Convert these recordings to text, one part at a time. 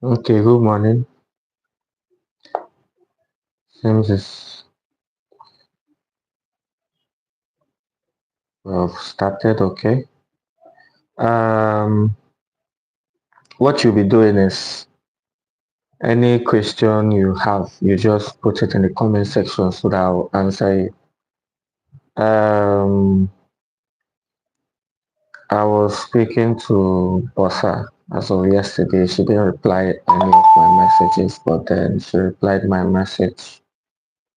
Okay, good morning. Seems is well started. Okay. Um, what you'll be doing is any question you have, you just put it in the comment section so that I'll answer it. I was speaking to Bossa as of yesterday. She didn't reply any of my messages, but then she replied my message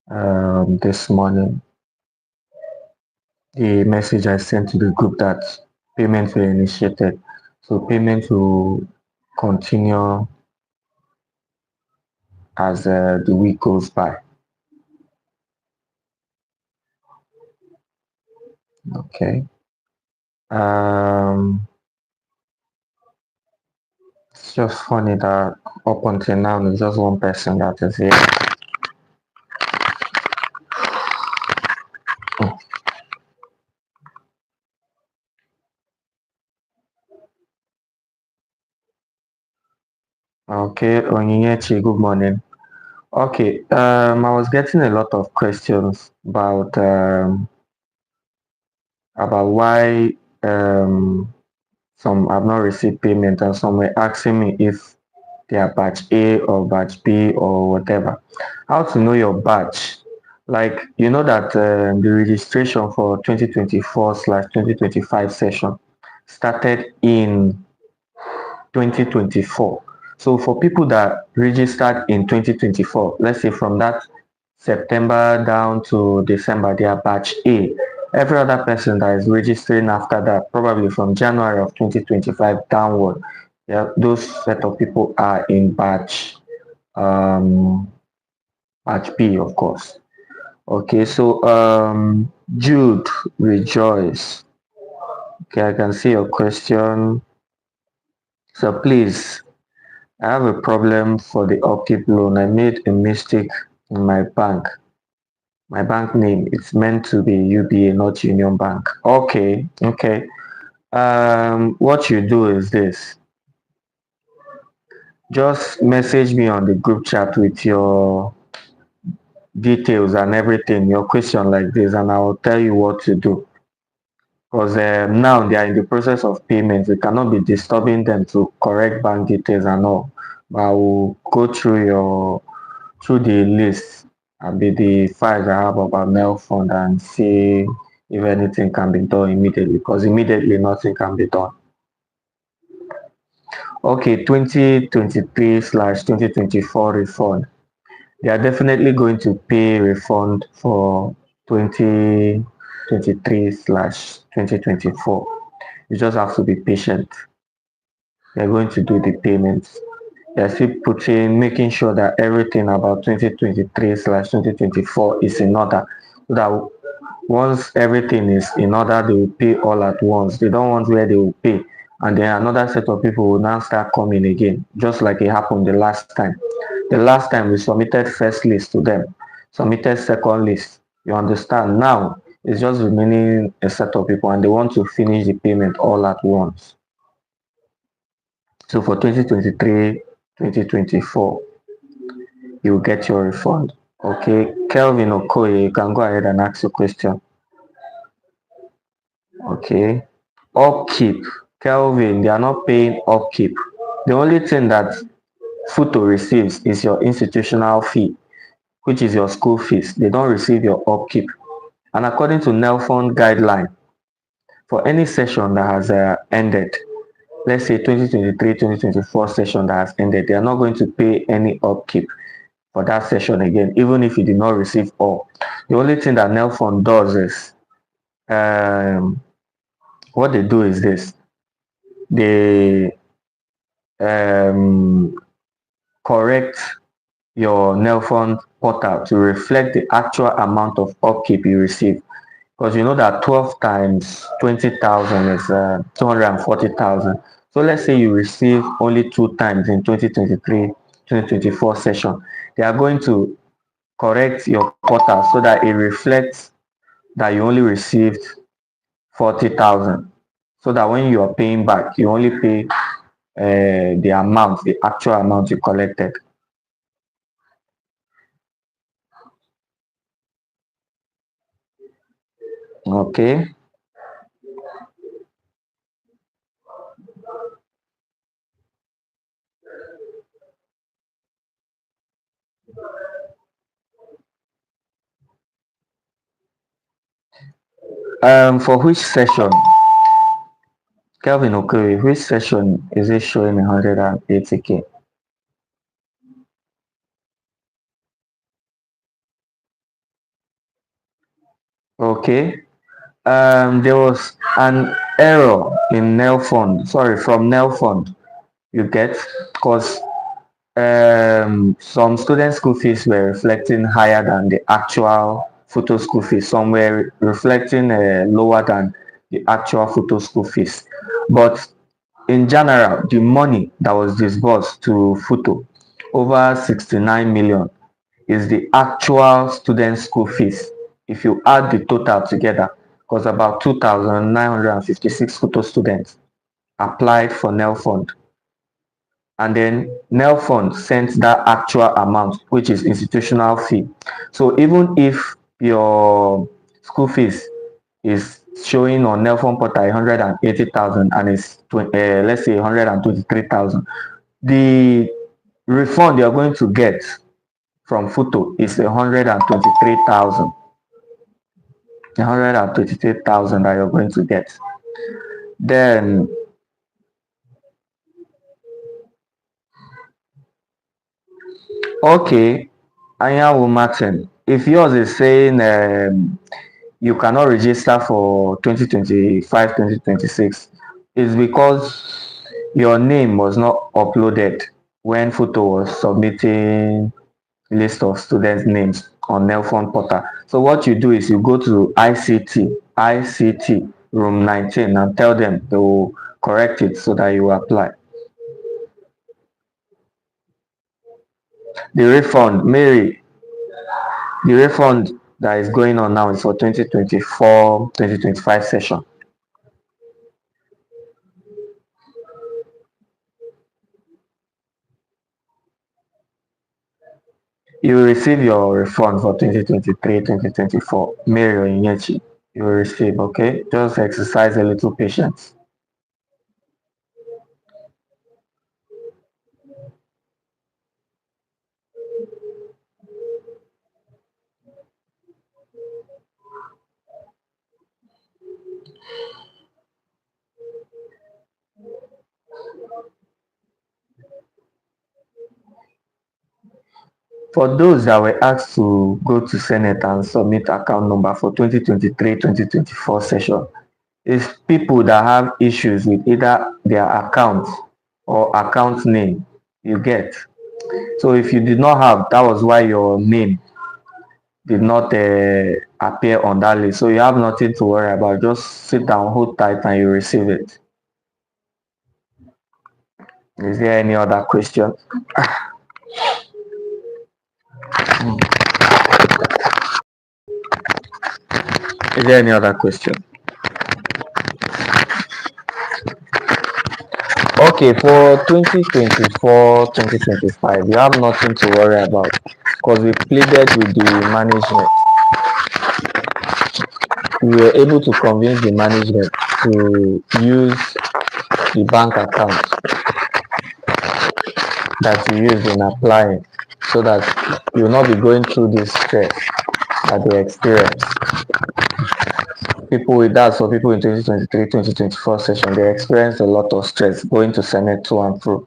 this morning. The message I sent to the group that payments were initiated. So payment will continue as the week goes by. Okay. Um, it's just funny that up until now, there's just one person that is here. Okay, Onyinyechi, good morning. Okay, I was getting a lot of questions about why some have not received payment, and some were asking me if they are batch A or batch B or whatever. How to know your batch? Like, you know that the registration for 2024/2025 session started in 2024. So for people that registered in 2024, let's say from that September down to December, they are batch A. Every other person that is registering after that, probably from January of 2025 downward, yeah, those set of people are in um, batch B, of course. Okay, so Jude Rejoice. Okay, I can see your question. So please, I have a problem for the upkeep loan. I made a mistake in my bank. My bank name, it's meant to be UBA, not Union Bank. Okay, okay. What you do is this. Just message me on the group chat with your details and everything, your question like this, and I'll tell you what to do. Because now they are in the process of payment. We cannot be disturbing them to correct bank details and all. But I will go through the list and the files I have about Nelfund and see if anything can be done immediately, because immediately nothing can be done. Okay, 2023/2024 refund. They are definitely going to pay refund for 2023/2024. You just have to be patient. They're going to do the payments. They're still making sure that everything about 2023/2024 is in order. So that once everything is in order, they will pay all at once. They don't want where they will pay, and then another set of people will now start coming again, just like it happened the last time. The last time we submitted first list to them, submitted second list. You understand? Now it's just remaining a set of people, and they want to finish the payment all at once. So for 2023/2024, you will get your refund. Okay, Kelvin Okoye, you can go ahead and ask your question. Okay, upkeep. Kelvin, they are not paying upkeep. The only thing that Futo receives is your institutional fee, which is your school fees. They don't receive your upkeep. And according to Nelfund guideline, for any session that has ended, let's say 2023/2024 session that has ended, they are not going to pay any upkeep for that session again, even if you did not receive all. The only thing that Nelfund does is, what they do is this. They correct your Nelfund portal to reflect the actual amount of upkeep you receive. Because you know that 12 times 20,000 is 240,000. So let's say you receive only 2 times in 2023/2024 session. They are going to correct your portal so that it reflects that you only received 40,000. So that when you are paying back, you only pay the amount, the actual amount you collected. Okay. For which session? Kelvin Okere, which session is it showing 180k? Okay. There was an error in Nelfund, sorry, from Nelfund, you get, because some student school fees were reflecting higher than the actual photo school fees. Some were reflecting lower than the actual photo school fees. But in general, the money that was disbursed to photo, over 69 million, is the actual student school fees. If you add the total together, because about 2,956 photo students applied for Nelfund, and then Nelfund sent that actual amount, which is institutional fee. So even if your school fees is showing on Nelfund portal 180,000 and it's let's say 123,000, the refund you're going to get from photo is 123,000. 123,000 that you're going to get. Then, okay, Anyanwu Martin, if yours is saying you cannot register for 2025, 2026, it's because your name was not uploaded when photo was submitting list of students' names on Nelfund portal. So what you do is you go to ICT room 19 and tell them they will correct it so that you apply. The refund, Mary, the refund that is going on now is for 2024, 2025 session. You will receive your refund for 2023, 2024. Mary Onyechi, you will receive, okay? Just exercise a little patience. For those that were asked to go to Senate and submit account number for 2023-2024 session, is people that have issues with either their account or account name, you get. So if you did not have, that was why your name did not appear on that list. So you have nothing to worry about. Just sit down, hold tight, and you receive it. Is there any other question? Is there any other question? Okay, for 2024, 2025, you have nothing to worry about because we pleaded with the management. We were able to convince the management to use the bank account that you use in applying so that you will not be going through this stress that they experience. People with that, so people in 2023, 2024 session, they experienced a lot of stress going to Senate to and fro.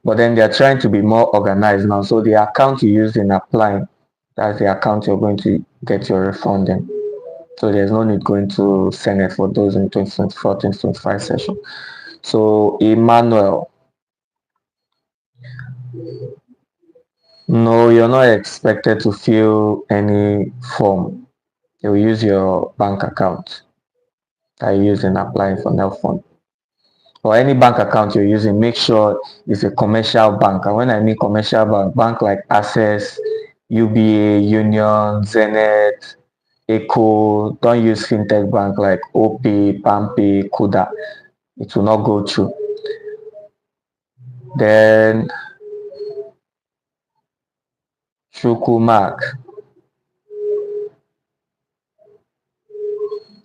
But then they're trying to be more organized now. So the account you used in applying, that's the account you're going to get your refund in. So there's no need going to Senate for those in 2024, 2025 session. So Emmanuel, no, you're not expected to fill any form. You will use your bank account that you use in applying for Nelfund. Or any bank account you're using, make sure it's a commercial bank. And when I mean commercial bank like Access, UBA, Union, Zenith, Echo, don't use fintech bank like OP, Pampi, Kuda. It will not go through. Then Shukumak.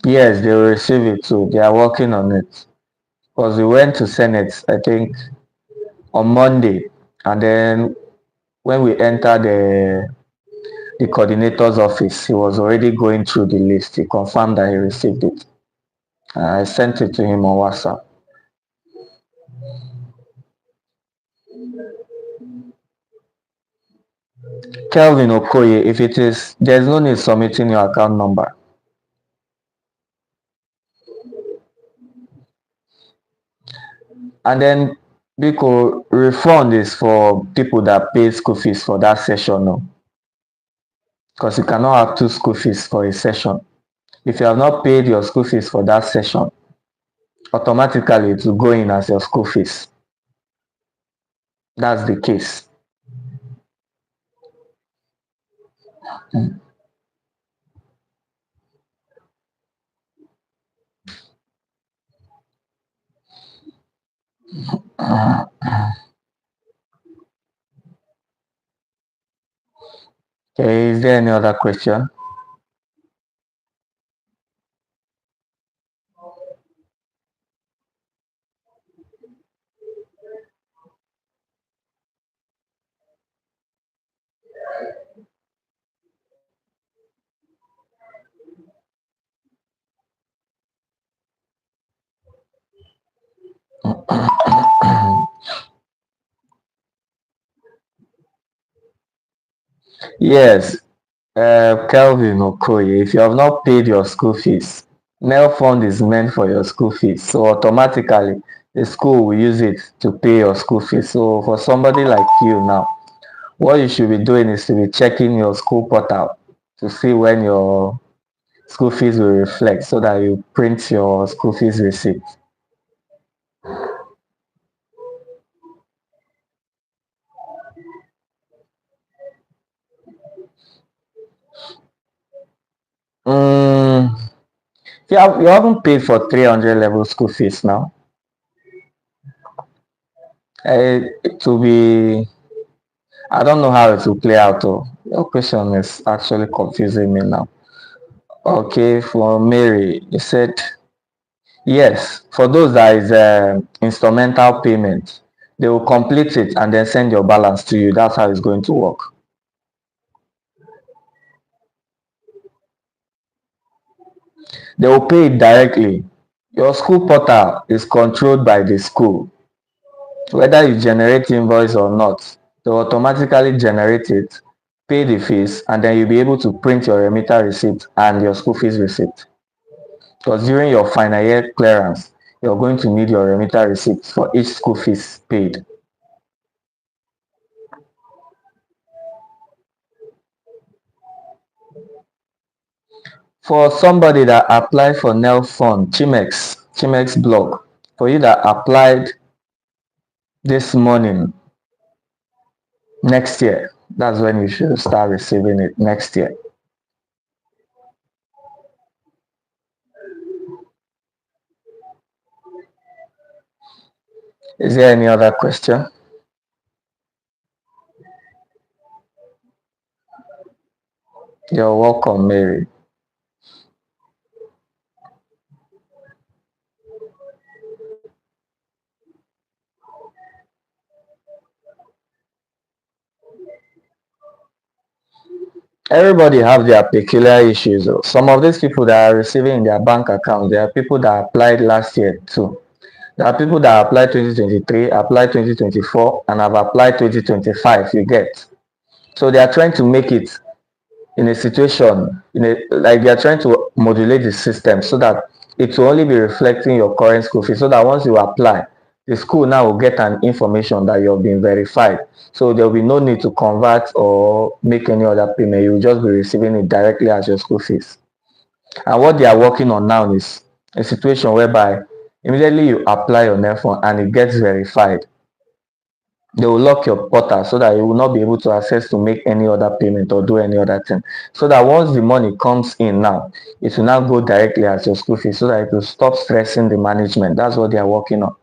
Yes, they will receive it too. They are working on it. Because we went to Senate, I think, on Monday. And then when we entered the coordinator's office, he was already going through the list. He confirmed that he received it. I sent it to him on WhatsApp. Kelvin Okoye, if it is, there's no need submitting your account number. And then Biko, refund is for people that pay school fees for that session, no? Because you cannot have two school fees for a session. If you have not paid your school fees for that session, automatically it will go in as your school fees. That's the case. Okay, is there any other question? Yes, Kelvin Okoye, if you have not paid your school fees, Nelfund is meant for your school fees. So automatically, the school will use it to pay your school fees. So for somebody like you now, what you should be doing is to be checking your school portal to see when your school fees will reflect so that you print your school fees receipt. Mm, you haven't paid for 300 level school fees now. To be, I don't know how it will play out though. Your question is actually confusing me now. Okay, for Mary, you said yes. For those that is instrumental payment, they will complete it and then send your balance to you. That's how it's going to work. They will pay it directly. Your school portal is controlled by the school. Whether you generate invoice or not, they will automatically generate it, pay the fees, and then you'll be able to print your remitter receipt and your school fees receipt. Because during your final year clearance, you're going to need your remitter receipt for each school fees paid. For somebody that applied for Nelfund, Chimex blog, for you that applied this morning, next year, that's when you should start receiving it next year. Is there any other question? You're welcome, Mary. Everybody have their peculiar issues. Some of these people that are receiving in their bank accounts, there are people that applied last year too. There are people that applied 2023, applied 2024, and have applied 2025, you get. So they are trying to make it in a situation, like they are trying to modulate the system so that it will only be reflecting your current school fee, so that once you apply, the school now will get an information that you've been verified. So there will be no need to convert or make any other payment. You will just be receiving it directly as your school fees. And what they are working on now is a situation whereby immediately you apply your Nelfund and it gets verified, they will lock your portal so that you will not be able to access to make any other payment or do any other thing. So that once the money comes in now, it will now go directly as your school fees so that it will stop stressing the management. That's what they are working on.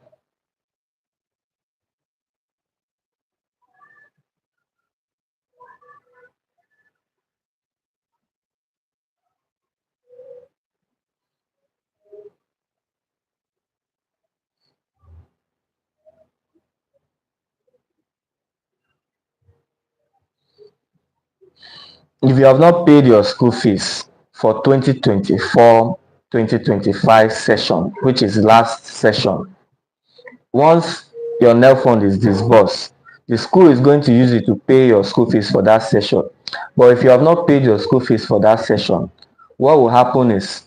if you have not paid your school fees for 2024-2025 session, which is last session, once your Nelfund is disbursed, the school is going to use it to pay your school fees for that session. But if you have not paid your school fees for that session, what will happen is,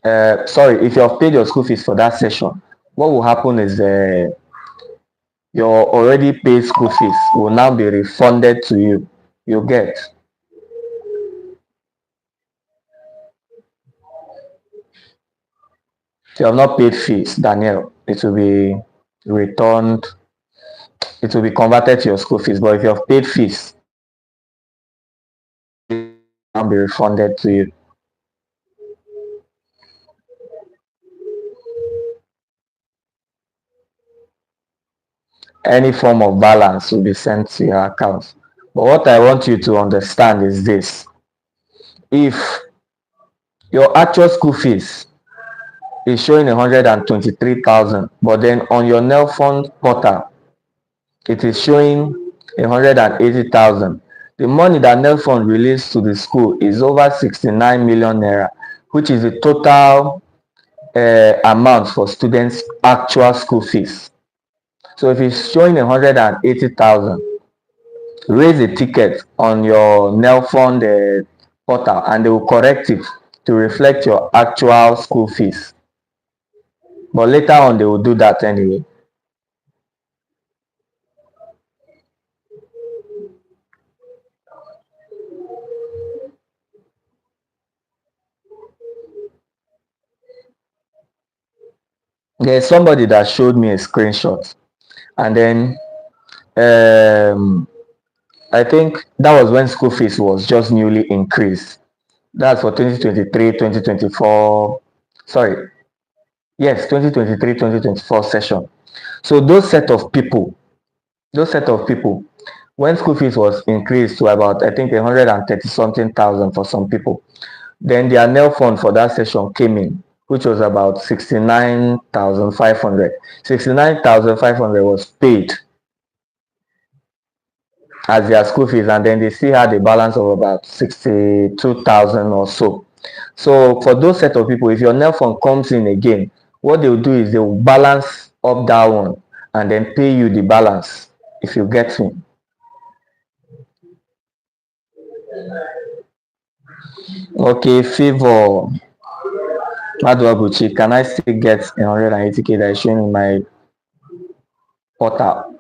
if you have paid your school fees for that session, what will happen is your already paid school fees will now be refunded to you. You get. If you have not paid fees, Daniel, it will be returned, it will be converted to your school fees. But if you have paid fees, it will now be refunded to you. Any form of balance will be sent to your account. But what I want you to understand is this. If your actual school fees is showing 123,000, but then on your Nelfund portal, it is showing 180,000. The money that Nelfund released to the school is over 69 million naira, which is the total amount for students' actual school fees. So if it's showing 180,000, raise a ticket on your Nelfund portal and they will correct it to reflect your actual school fees. But later on, they will do that anyway. There's somebody that showed me a screenshot, and then I think that was when school fees was just newly increased. That's for 2023, 2024. Sorry, yes, 2023, 2024 session. So those set of people, when school fees was increased to about, I think, 130 something thousand for some people, then their Nelfund for that session came in, which was about 69,500. 69,500 was paid as their school fees, and then they still had a balance of about 62,000 or so. So for those set of people, if your Nelfund comes in again, what they will do is they will balance up that one and then pay you the balance, if you get me. Okay, favor Maduabuchi, can I still get 180k that is showing in my portal?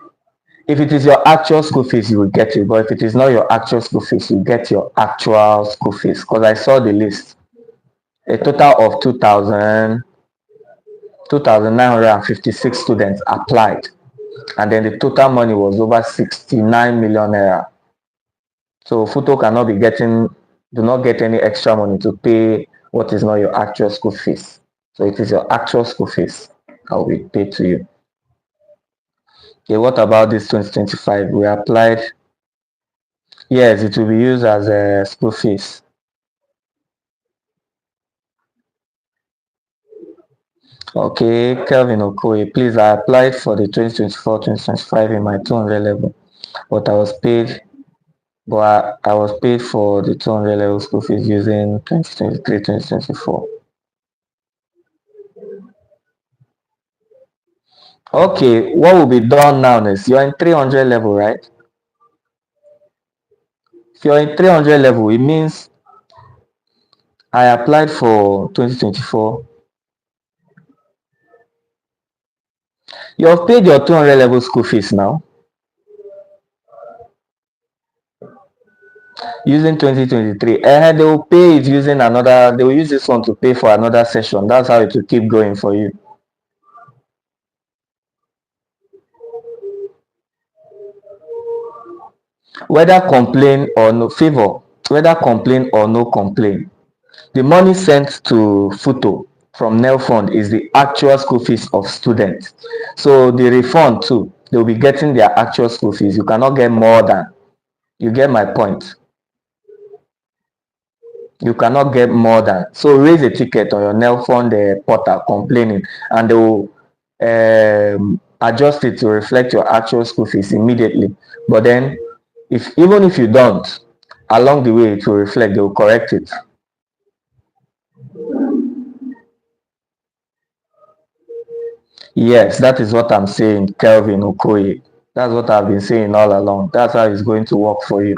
If it is your actual school fees, you will get it. But if it is not your actual school fees, you get your actual school fees. Because I saw the list. A total of 2,956 students applied. And then the total money was over 69 million naira. So Futo cannot be getting, do not get any extra money to pay what is not your actual school fees. So it is your actual school fees that will be paid to you. Okay, what about this 2025? We applied. Yes, it will be used as a school fees. Okay, Kelvin Okoye, please, I applied for the 2024-2025 in my 200 level, but I was paid for the 200 level school fees using 2023-2024. Okay, what will be done now is you're in 300 level, right? If you're in 300 level, it means I applied for 2024. You have paid your 200 level school fees now using 2023, and they will pay it using another, they will use this one to pay for another session. That's how it will keep going for you. Whether complain or no favor, whether complain or no complain, the money sent to Futo from Nelfund is the actual school fees of students. So the refund too, they'll be getting their actual school fees. You cannot get more than, you get my point. You cannot get more than. So raise a ticket on your Nelfund portal complaining, and they will adjust it to reflect your actual school fees immediately. But then, even if you don't, Along the way, it will reflect, they will correct it. Yes, that is what I'm saying, Kelvin Okoye. That's what I've been saying all along. That's how it's going to work for you.